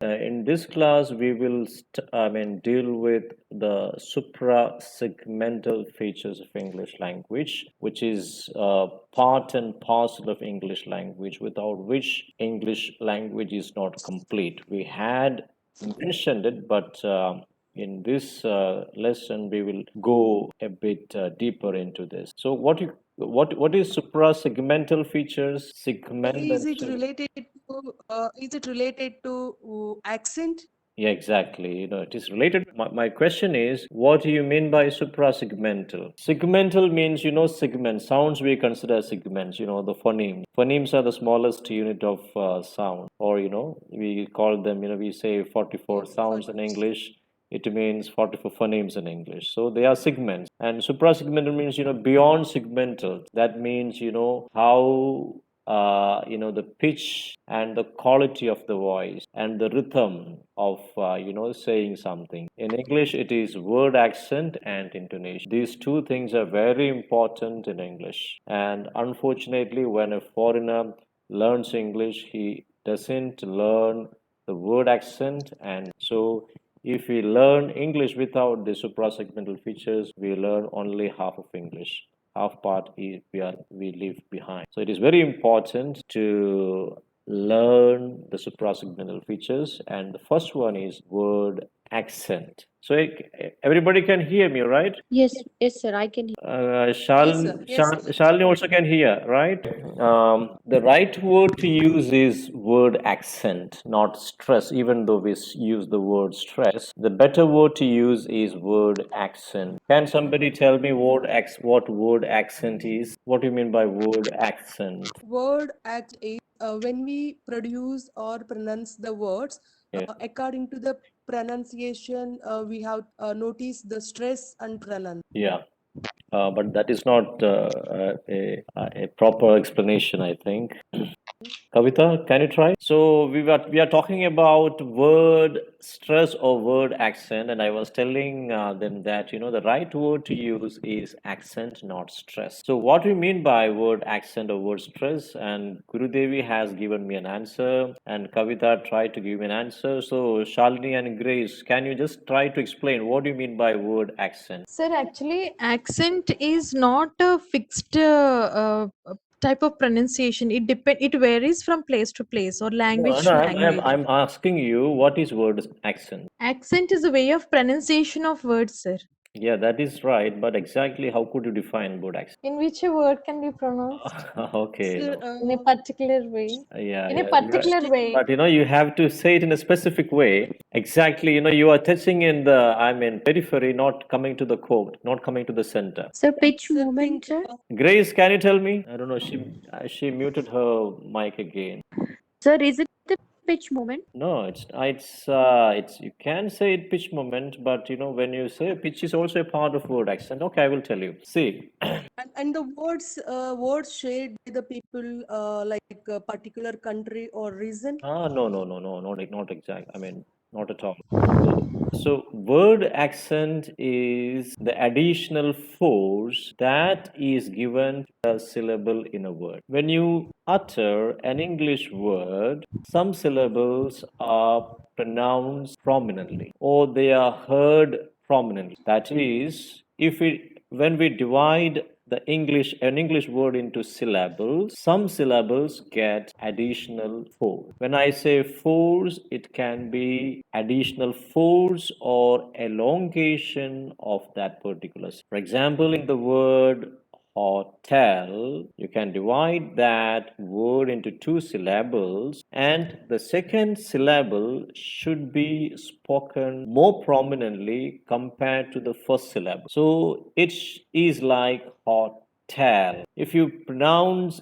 In this class, we will deal with the supra-segmental features of English language, which is part and parcel of English language, without which English language is not complete. We had mentioned it, but in this lesson, we will go a bit deeper into this. So, what is supra-segmental features? Is it Segmental. related to accent? Yeah, exactly. It is related. My question is, what do you mean by suprasegmental? Segmental means, segment. Sounds we consider segments, the phoneme. Phonemes are the smallest unit of sound, or, we call them, we say 44 sounds in English. It means 44 phonemes in English. So they are segments. And suprasegmental means, beyond segmental. That means, how the pitch and the quality of the voice and the rhythm of saying something. In English, it is word accent and intonation. These two things are very important in English. And unfortunately, when a foreigner learns English, he doesn't learn the word accent. And so if we learn English without the suprasegmental features, we learn only half of English. Half part is we leave behind. So it is very important to learn the suprasegmental features, and the first one is word accent. So everybody can hear me, right? Yes, yes, sir. I can hear. Shalini also can hear, right? The right word to use is word accent, not stress. Even though we use the word stress, the better word to use is word accent. Can somebody tell me what word accent is? What do you mean by word accent? Word act is when we produce or pronounce the words Yeah. according to the pronunciation, we have noticed the stress and pronounce. Yeah. But that is not a proper explanation, I think. Kavita, can you try? So we are talking about word stress or word accent, and I was telling them that the right word to use is accent, not stress. So what do you mean by word accent or word stress? And Gurudevi has given me an answer, and Kavita tried to give me an answer. So Shalini and Grace, can you just try to explain what do you mean by word accent? Sir, actually, accent is not a fixed type of pronunciation. It varies from place to place or No, language no, to I'm language. I'm asking you what is word accent? Accent is a way of pronunciation of words, sir. Yeah, that is right, but exactly how could you define word accent? In which a word can be pronounced Okay, So, no. in a particular way. Yeah, In a yeah. particular way. But you have to say it in a specific way. Exactly, you are touching in the, periphery, not coming to the core, not coming to the center. Sir, pitch so think moment, sir. Grace, can you tell me? I don't know. She muted her mic again. Sir, is it the pitch moment? No, it's you can say it pitch moment, but when you say pitch is also a part of word accent. Okay, I will tell you. See, and the words shared by the people like a particular country or region. no, not exact. Not at all. So word accent is the additional force that is given to a syllable in a word. When you utter an English word, some syllables are pronounced prominently or they are heard prominently. That is, if we when we divide an English word into syllables, some syllables get additional force. When I say force, it can be additional force or elongation of that particular. For example, in the word hotel, you can divide that word into two syllables, and the second syllable should be spoken more prominently compared to the first syllable. So it is like hotel. If you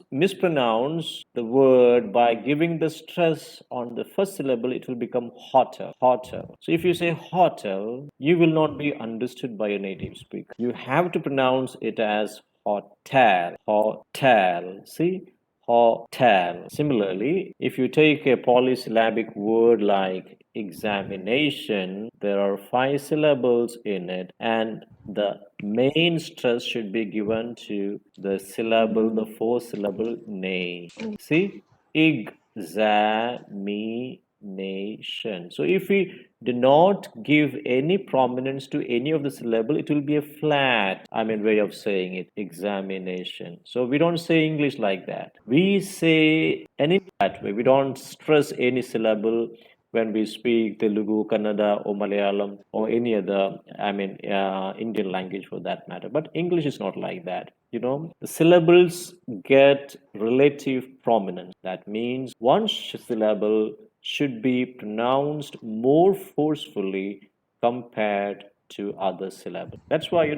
mispronounce the word by giving the stress on the first syllable, it will become hotter, hotel. So if you say hotel, you will not be understood by a native speaker. You have to pronounce it as hotel, hotel. See? Hotel. Similarly, if you take a polysyllabic word like examination, there are five syllables in it, and the main stress should be given to the syllable, the four syllable name. See? Examination. examination. So if we do not give any prominence to any of the syllable, it will be a flat, way of saying it, examination. So we don't say English like that. We say any that way. We don't stress any syllable when we speak Telugu, Kannada, or Malayalam, or any other, Indian language for that matter. But English is not like that. The syllables get relative prominence. That means one syllable should be pronounced more forcefully compared to other syllables. That's why,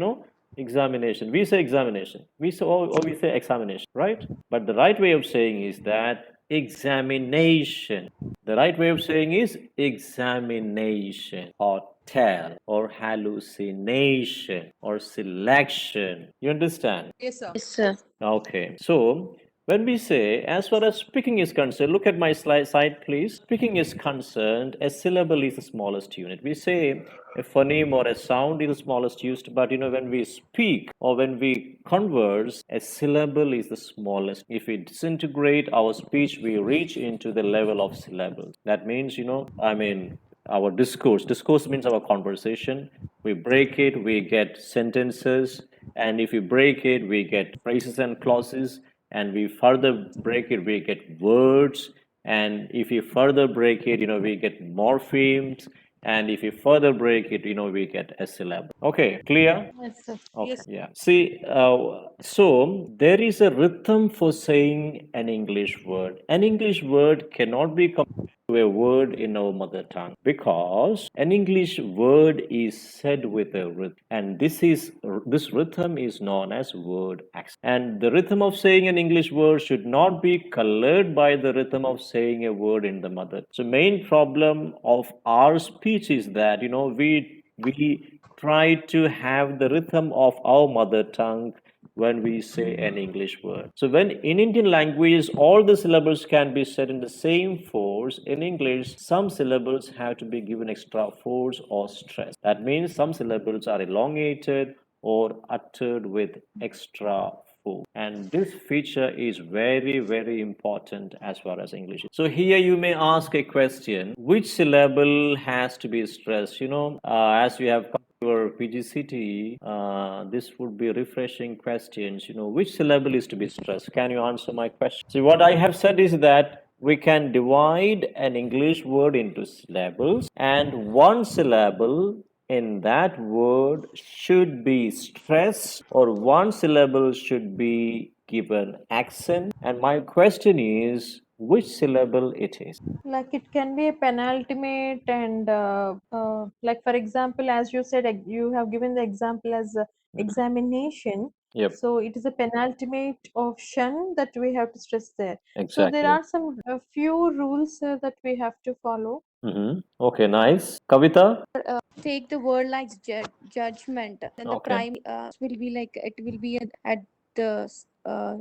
examination. We say examination. Or we say examination, right? But the right way of saying is that examination. The right way of saying is examination or tell or hallucination or selection. You understand? Yes, sir. Yes, sir. Okay. So when we say, as far as speaking is concerned, look at my side, please. Speaking is concerned, a syllable is the smallest unit. We say a phoneme or a sound is the smallest used, but when we speak or when we converse, a syllable is the smallest. If we disintegrate our speech, we reach into the level of syllables. That means, our discourse. Discourse means our conversation. We break it, we get sentences, and if we break it, we get phrases and clauses, and we further break it, we get words, and if you further break it, we get morphemes, and if you further break it, we get a syllable. Okay, clear? Yes, sir. Okay, Yes. yeah. See, so there is a rhythm for saying an English word. An English word cannot be compared to a word in our mother tongue because an English word is said with a rhythm, and this rhythm is known as word accent. And the rhythm of saying an English word should not be colored by the rhythm of saying a word in the mother. So, main problem of our speech is that we try to have the rhythm of our mother tongue when we say an English word. So when in Indian languages all the syllables can be said in the same force, in English some syllables have to be given extra force or stress. That means some syllables are elongated or uttered with extra force. And this feature is very, very important as far as English is. So here you may ask a question, which syllable has to be stressed? As we have your PGCT, this would be refreshing questions. Which syllable is to be stressed? Can you answer my question? See, what I have said is that we can divide an English word into syllables, and one syllable in that word should be stressed, or one syllable should be given accent. And my question is, which syllable it is? Like it can be a penultimate, and like for example, as you said, you have given the example as examination. Yep, So it is a penultimate option that we have to stress there. So there exactly. are some few rules that we have to follow. Okay, nice. Kavita? Take the word like judgment, then the Okay. prime will be like it will be at the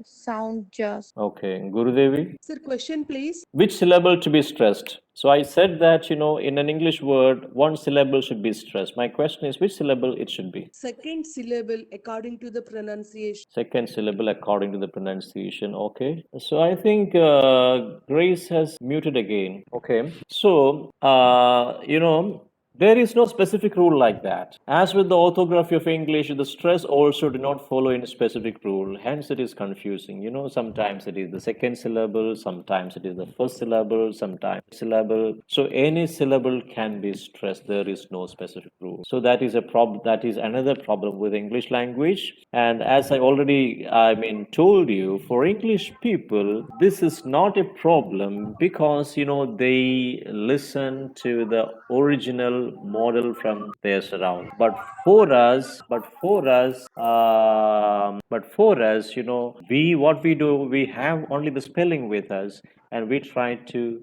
sound just. Okay, Gurudevi? Sir, question, please. Which syllable to be stressed? So I said that, in an English word, one syllable should be stressed. My question is, which syllable it should be? Second syllable according to the pronunciation. Second syllable according to the pronunciation. Okay. So I think Grace has muted again. Okay. So, there is no specific rule like that. As with the orthography of English, the stress also do not follow any specific rule. Hence, it is confusing. Sometimes it is the second syllable, sometimes it is the first syllable, sometimes syllable. So any syllable can be stressed. There is no specific rule. So that is a problem. That is another problem with English language. And as I already, told you, for English people, this is not a problem because they listen to the original model from their surroundings. But for us, we what we do, we have only the spelling with us, and we try to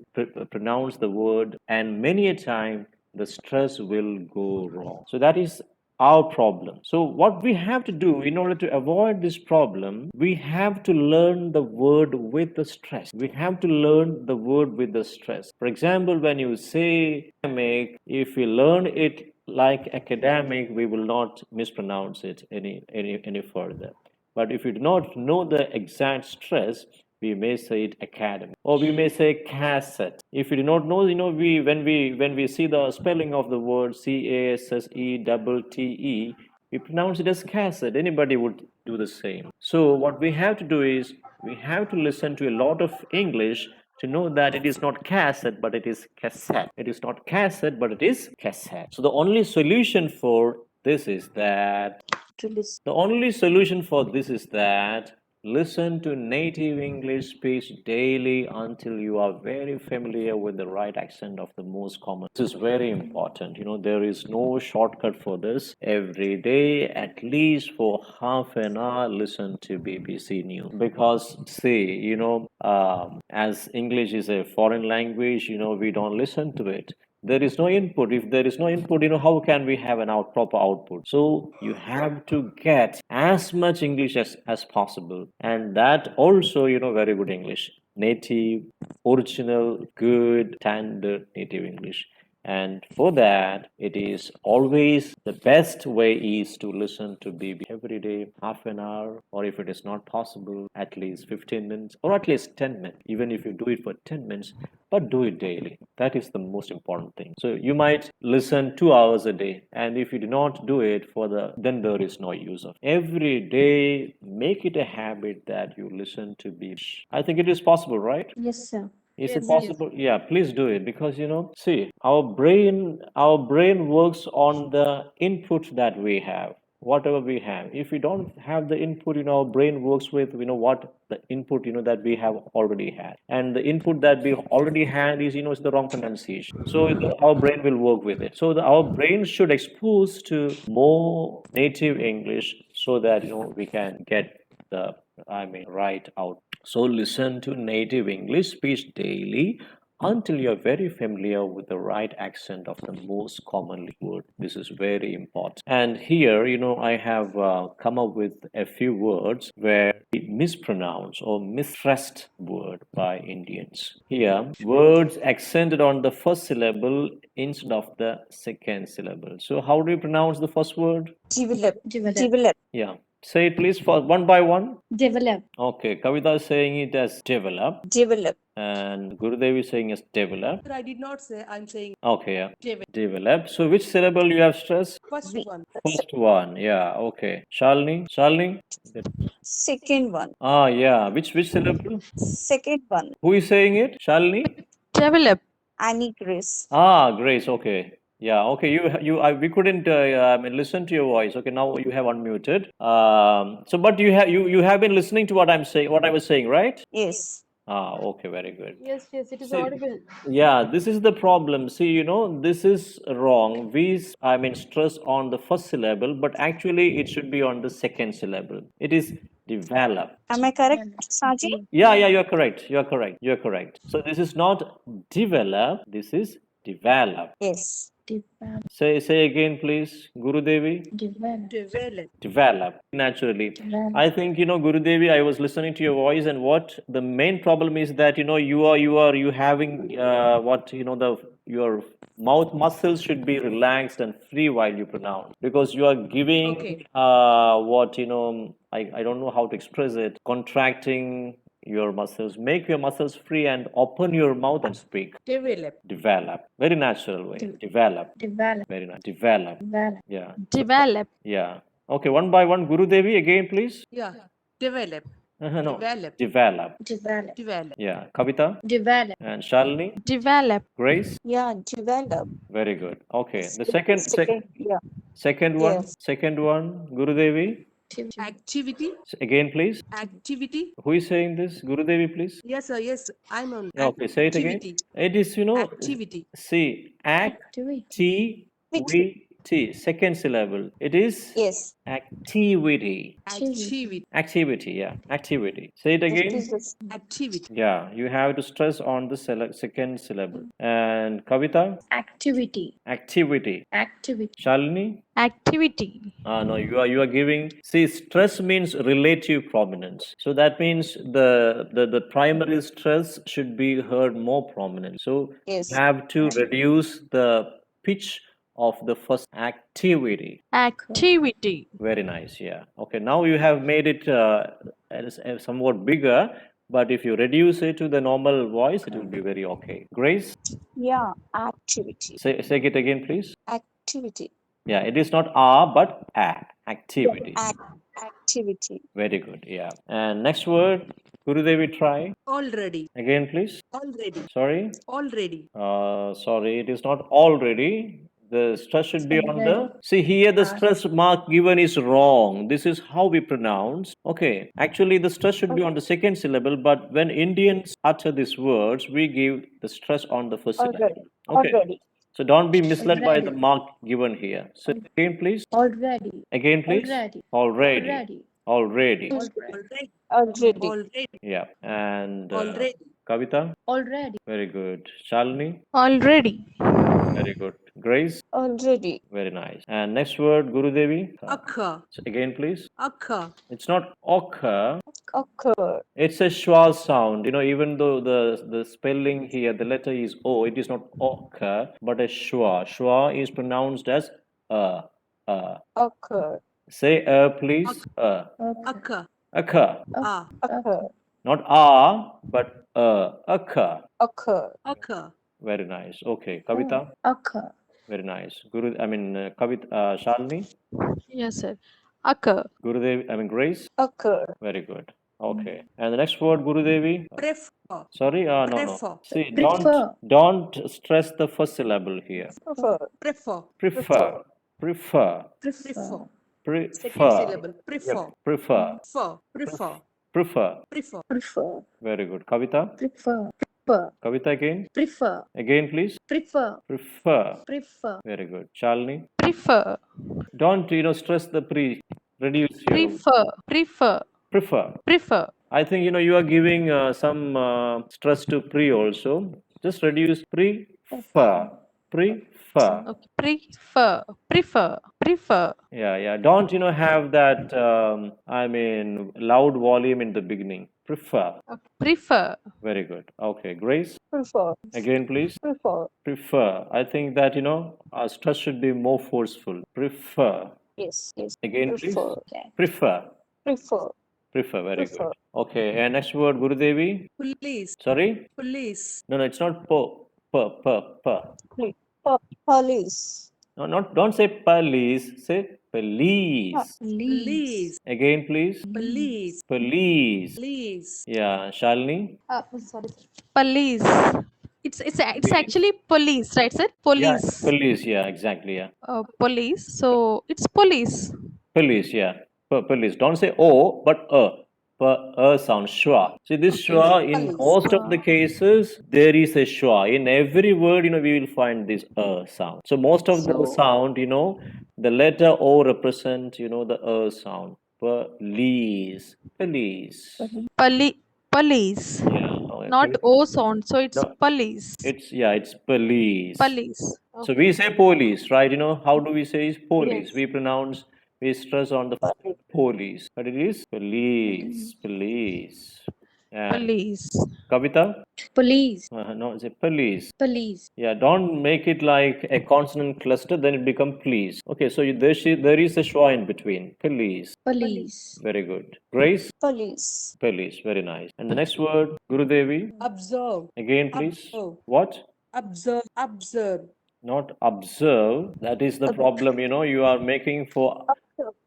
pronounce the word, and many a time the stress will go wrong. So that is our problem. So, what we have to do in order to avoid this problem, we have to learn the word with the stress. We have to learn the word with the stress. For example, when you say academic, if we learn it like academic, we will not mispronounce it any further. But if you do not know the exact stress, we may say it academy, or we may say cassette. If you do not know, we when we see the spelling of the word CASSETTE, we pronounce it as cassette. Anybody would do the same. So what we have to do is we have to listen to a lot of English to know that it is not cassette, but it is cassette. It is not cassette, but it is cassette. So the only solution for this is that To listen. the only solution for this is that listen to native English speech daily until you are very familiar with the right accent of the most common. This is very important. There is no shortcut for this. Every day, at least for half an hour, listen to BBC News. Because, see, as English is a foreign language, we don't listen to it. There is no input. If there is no input, how can we have an proper output? So you have to get as much English as possible, and that also, very good English, native, original, good, standard native English. And for that, it is always the best way is to listen to BBC every day, half an hour, or if it is not possible, at least 15 minutes, or at least 10 minutes. Even if you do it for 10 minutes, but do it daily. That is the most important thing. So you might listen 2 hours a day, and if you do not do it then there is no use of it. Every day, make it a habit that you listen to BBC. I think it is possible, right? Yes, sir. Is it Yes, possible? Yeah, please do it, because see, our brain works on the input that we have, whatever we have. If we don't have the input, our brain works with what the input that we have already had, and the input that we already had is the wrong pronunciation. So our brain will work with it. So our brain should expose to more native English so that we can get the right out. So listen to native English speech daily until you're very familiar with the right accent of the most commonly word. This is very important. And here, I have come up with a few words where we mispronounce or misstressed word by Indians. Here, words accented on the first syllable instead of the second syllable. So how do you pronounce the first word? Develop. Yeah. Say it please for one by one. Develop. Okay, Kavita is saying it as develop, Develop. and Gurudev is saying as develop. I did not say. I'm saying Okay, yeah. develop. Develop. So which syllable you have stressed? First V. one. First one. Yeah. Okay. Shalini. Second one. Yeah. Which syllable? Second one. Who is saying it? Shalini. Develop. Annie Grace. Grace. Okay. Yeah. Okay. we couldn't listen to your voice. Okay. Now you have unmuted. So, but you have been listening to what I'm saying, what I was saying, right? Yes. Okay. Very good. Yes, it is See, audible. yeah, this is the problem. See, this is wrong. Stress on the first syllable, but actually it should be on the second syllable. It is develop. Am I correct, Saji? Yeah, you're correct. You're correct. So this is not develop, this is develop. Yes. Say again, please, Guru Devi. Develop. Develop naturally. I think Guru Devi, I was listening to your voice, and what the main problem is that you having your mouth muscles should be relaxed and free while you pronounce, because you are giving Okay. I don't know how to express it, contracting your muscles. Make your muscles free and open your mouth and speak. Develop. Develop. Very natural way. Develop. Very nice. Develop. Yeah. Develop. Yeah. Okay, one by one. Guru Devi, again, please. Yeah. Develop. No. Develop. Develop. Develop. Yeah. Kavita Develop. and Shalini. Develop. Grace. Yeah, develop. Very good. Okay. The second Yeah. second one. Yes. Second one. Guru Devi. Activity. Again, please. Activity. Who is saying this? Guru Devi, please. Yes, sir. Yes, I'm on. Okay, say it again. Activity. It is, Activity. see, activity, second syllable. It is Yes. activity. Activity. Activity, yeah, activity. Say it again. Activity. Yeah, you have to stress on the second syllable. And Kavita, Activity. activity. Shalini, Activity. no, you are giving. See, stress means relative prominence. So that means the primary stress should be heard more prominent. So Yes. you have to reduce the pitch of the first activity. Activity. Very nice. Yeah. Okay. Now you have made it somewhat bigger. But if you reduce it to the normal voice, it will be very okay. Grace, Yeah, activity. say it again, please. Activity. Yeah, it is not a, but a. Activity. Activity. Very good. Yeah. And next word, Gurudevi, try. Already. Again, please. Already. Sorry. Already. Sorry, it is not already. The stress should be on the. Already. See here, the stress mark given is wrong. This is how we pronounce. Okay. Actually, the stress should be on the second syllable, but when Indians utter these words, we give the stress on the first syllable. Already. Okay. Already. So don't be misled by the Already. mark given here. So again, please. Already. Again, please. Already. Already. Already. Already. Already. Already. Yeah. And Already. Kavita. Already. Very good. Shalini. Already. Very good. Grace. Already. Very nice. And next word, Gurudevi. Occur. So again, please. Occur. It's not occur. Occur. It's a schwa sound. Even though the spelling here, the letter is O, it is not occur, but a schwa. Schwa is pronounced as uh. Occur. Say please. Occur. Occur. Ah. Occur. Not but occur. Occur. Occur. Very nice. Okay, Kavita. Occur. Very nice. Kavita, Shalini. Yes, sir. Occur. Gurudevi, Grace. Occur. Very good. Okay. And the next word, Gurudevi. Prefer. Sorry, no. Prefer. See, Prefer. don't stress the first syllable here. Prefer. Prefer. Prefer. Prefer. Prefer. Prefer. Second syllable. Prefer. Prefer. Prefer. Prefer. Prefer. Prefer. Prefer. Very good. Kavita. Prefer. Prefer. Kavita again. Prefer. Again, please. Prefer. Prefer. Prefer. Very good. Shalini. Prefer. Don't stress the pre. Reduce your Prefer. Prefer. prefer. Prefer. I think you are giving some stress to pre also. Just reduce prefer. Prefer. Okay. Prefer. Prefer. Prefer. Yeah. Don't have that loud volume in the beginning. Prefer. Okay. Prefer. Very good. Okay, Grace. Prefer. Again, please. Prefer. Prefer. I think that our stress should be more forceful. Prefer. Yes. Yes. Again, please. Prefer. Okay. Prefer. Prefer. Prefer. Very Prefer. good. Okay. And next word, Gurudevi. Police. Sorry. Police. No, it's not po. Police. No, don't say police. Say police. Police. Again, please. Police. Police. Police. Yeah, Shalini. Sorry. Police. It's actually police, right, sir? Yeah, Police. police. Yeah, exactly. Yeah, Police. So it's police. police. Yeah, police. Don't say o, but a. Sound schwa. See this schwa in Police. most of the cases there is a schwa. In every word, we will find this sound. So most of the sound, the letter O represents, the sound. Police. Police. Police. Yeah. Okay. Not O sound. So it's No, police. it's police. Police. So we say police, right? How do we say is police? Yes. We stress on the police, but it is police. And Police. Kavita? Police. No, it's a police. Police. Yeah, don't make it like a consonant cluster, then it become please. Okay, so there is a schwa in between. Police. Police. Very good. Grace? Police. Police. Very nice. And the next word, Gurudevi? Observe. Again, please. Observe. What? Observe. Observe. Not observe. That is the problem, you are making for.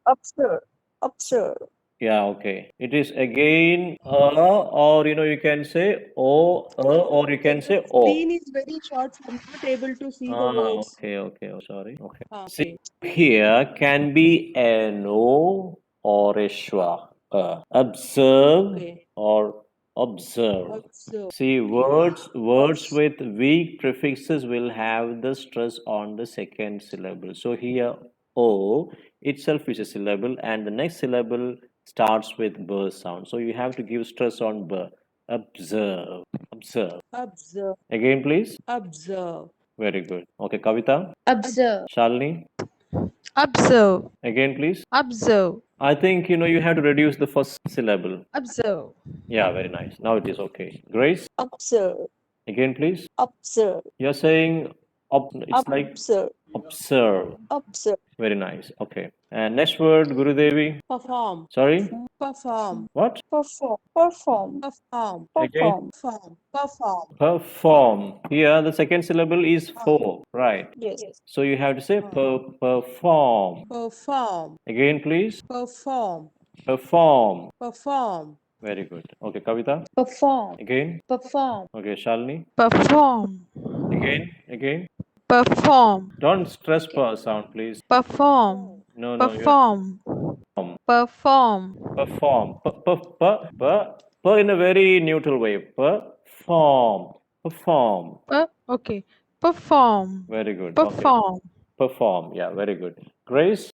Observe. Observe. Yeah, okay. It is again or you can say o, or you can say o. Screen is very short, so I'm not able to see the words. Okay. Oh, sorry. Okay. Okay. See, here can be an o or a schwa. Observe Okay. or observe. Observe. See, words with weak prefixes will have the stress on the second syllable. So here O itself is a syllable and the next syllable starts with b sound. So you have to give stress on b. Observe. Observe. Observe. Again, please. Observe. Very good. Okay, Kavita. Observe. Shalini. Observe. Again, please. Observe. I think you have to reduce the first syllable. Observe. Yeah, very nice. Now it is okay. Grace. Observe. Again, please. Observe. You're saying It's like Observe. observe. Observe. Very nice. Okay. And next word, Gurudevi. Perform. Sorry. Perform. What? Perform. Perform. Perform. Again. Perform. Perform. Perform. Perform. Here, the second syllable is for. Right. Yes. So you have to say perform. Perform. Again, please. Perform. Perform. Perform. Very good. Okay, Kavita. Perform. Again. Perform. Okay, Shalini. Perform. Again. Perform. Don't stress Okay. per sound, please. Perform. No, you Perform. Perform. perform. Per in a very neutral way. Perform. Perform. Okay. Perform. Very good. Okay. Perform. Perform. Yeah, very good. Grace.